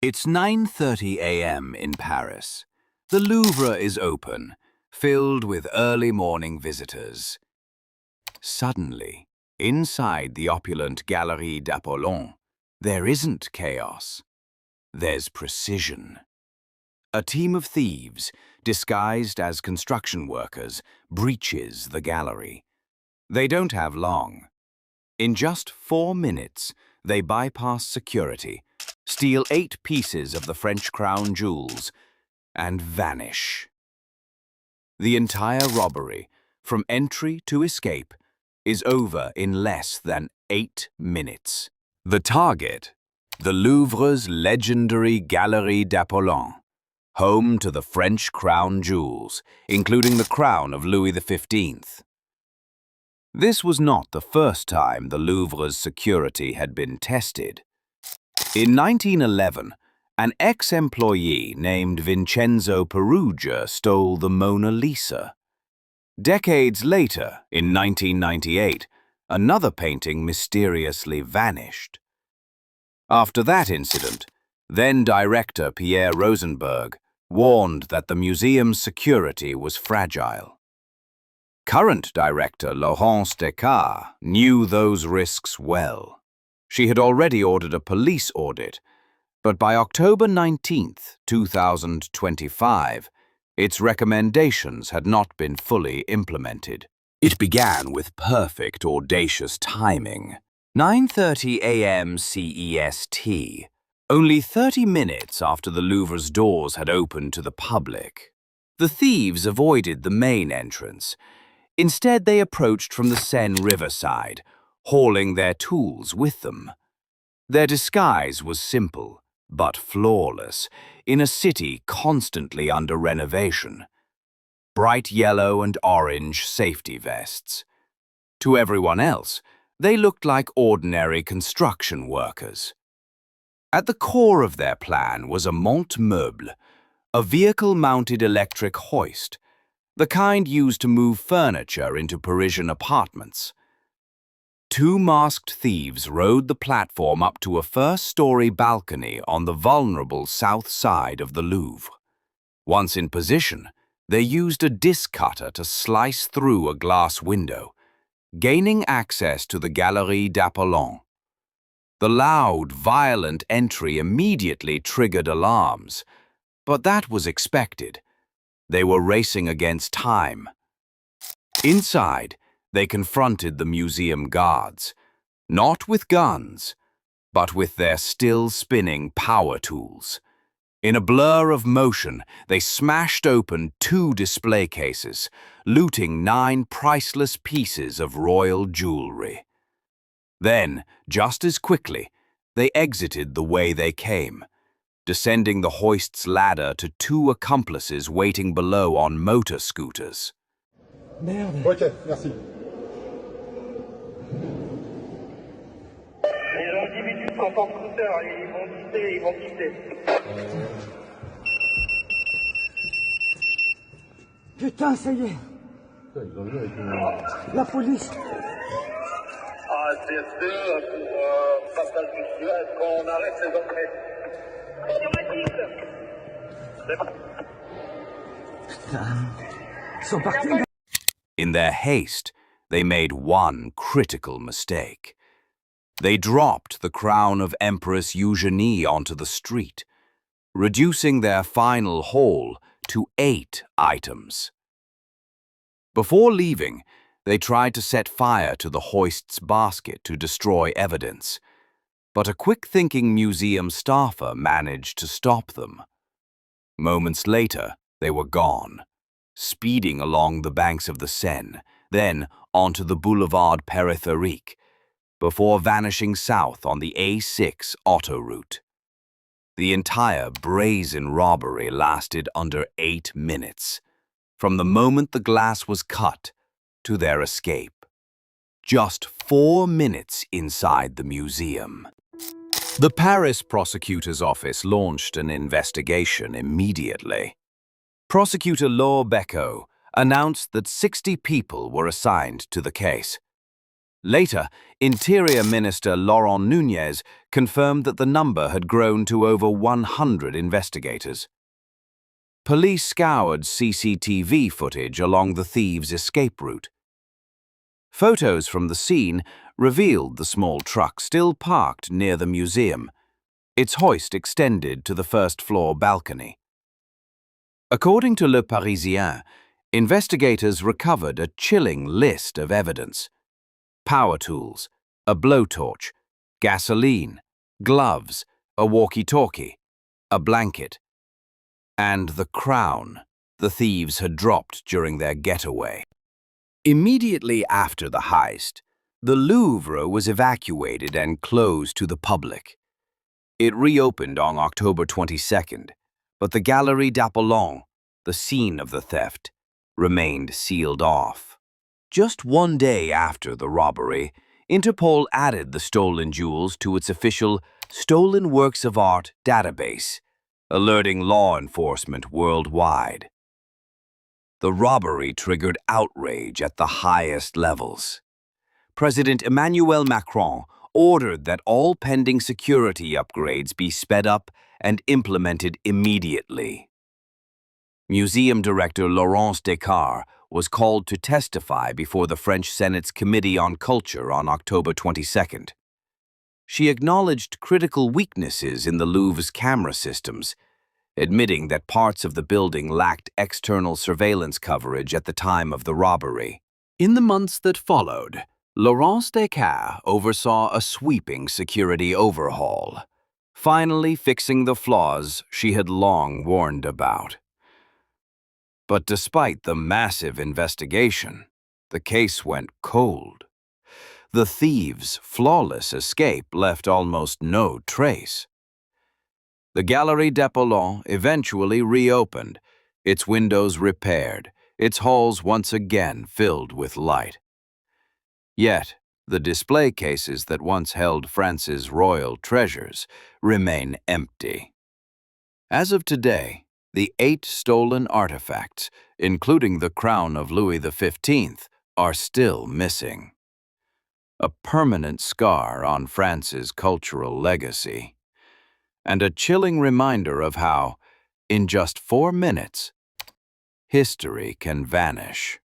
It's 9:30 a.m. in Paris. The Louvre is open, filled with early morning visitors. Suddenly, inside the opulent Galerie d'Apollon, there isn't chaos. There's precision. A team of thieves, disguised as construction workers, breaches the gallery. They don't have long. In just 4 minutes, they bypass security, steal 8 pieces of the French crown jewels, and vanish. The entire robbery, from entry to escape, is over in less than 8 minutes. The target, the Louvre's legendary Galerie d'Apollon, home to the French crown jewels, including the crown of Louis XV. This was not the first time the Louvre's security had been tested. In 1911, an ex-employee named Vincenzo Perugia stole the Mona Lisa. Decades later, in 1998, another painting mysteriously vanished. After that incident, then-director Pierre Rosenberg warned that the museum's security was fragile. Current director Laurence Descartes knew those risks well. She had already ordered a police audit, but by October 19, 2025, its recommendations had not been fully implemented. It began with perfect, audacious timing. 9:30 a.m. CEST, only 30 minutes after the Louvre's doors had opened to the public. The thieves avoided the main entrance. Instead, they approached from the Seine riverside, hauling their tools with them. Their disguise was simple, but flawless, in a city constantly under renovation. Bright yellow and orange safety vests. To everyone else, they looked like ordinary construction workers. At the core of their plan was a monte-meuble, a vehicle-mounted electric hoist, the kind used to move furniture into Parisian apartments. 2 masked thieves rode the platform up to a first-story balcony on the vulnerable south side of the Louvre. Once in position, they used a disc cutter to slice through a glass window, gaining access to the Galerie d'Apollon. The loud, violent entry immediately triggered alarms, but that was expected. They were racing against time. Inside, they confronted the museum guards, not with guns, but with their still-spinning power tools. In a blur of motion, they smashed open 2 display cases, looting 9 priceless pieces of royal jewelry. Then, just as quickly, they exited the way they came, descending the hoist's ladder to 2 accomplices waiting below on motor scooters. Merde. Ok, merci. Les individus sont en scooter, ils vont quitter. Putain, ça y est. La police. Ah, c'est deux pour passage mutuel quand on arrête ces entrées. Putain. Ils sont partis. In their haste, they made one critical mistake. They dropped the crown of Empress Eugenie onto the street, reducing their final haul to 8 items. Before leaving, they tried to set fire to the hoist's basket to destroy evidence, but a quick-thinking museum staffer managed to stop them. Moments later, they were gone, speeding along the banks of the Seine, then onto the boulevard périphérique, before vanishing south on the A6 autoroute. The entire brazen robbery lasted under 8 minutes, from the moment the glass was cut to their escape. Just 4 minutes inside the museum. The Paris prosecutor's office launched an investigation immediately. Prosecutor Laure Becot announced that 60 people were assigned to the case. Later, Interior Minister Laurent Nunez confirmed that the number had grown to over 100 investigators. Police scoured CCTV footage along the thieves' escape route. Photos from the scene revealed the small truck still parked near the museum, its hoist extended to the first-floor balcony. According to Le Parisien, investigators recovered a chilling list of evidence: power tools, a blowtorch, gasoline, gloves, a walkie-talkie, a blanket, and the crown the thieves had dropped during their getaway. Immediately after the heist, the Louvre was evacuated and closed to the public. It reopened on October 22nd, but the Galerie d'Apollon, the scene of the theft, remained sealed off. Just one day after the robbery, Interpol added the stolen jewels to its official Stolen Works of Art database, alerting law enforcement worldwide. The robbery triggered outrage at the highest levels. President Emmanuel Macron ordered that all pending security upgrades be sped up and implemented immediately. Museum director Laurence Descartes was called to testify before the French Senate's Committee on Culture on October 22nd. She acknowledged critical weaknesses in the Louvre's camera systems, admitting that parts of the building lacked external surveillance coverage at the time of the robbery. In the months that followed, Laurence Descartes oversaw a sweeping security overhaul, finally fixing the flaws she had long warned about. But despite the massive investigation, the case went cold. The thieves' flawless escape left almost no trace. The Galerie d'Apollon eventually reopened, its windows repaired, its halls once again filled with light. Yet, the display cases that once held France's royal treasures remain empty. As of today, the 8 stolen artifacts, including the crown of Louis XV, are still missing. A permanent scar on France's cultural legacy, and a chilling reminder of how, in just 4 minutes, history can vanish.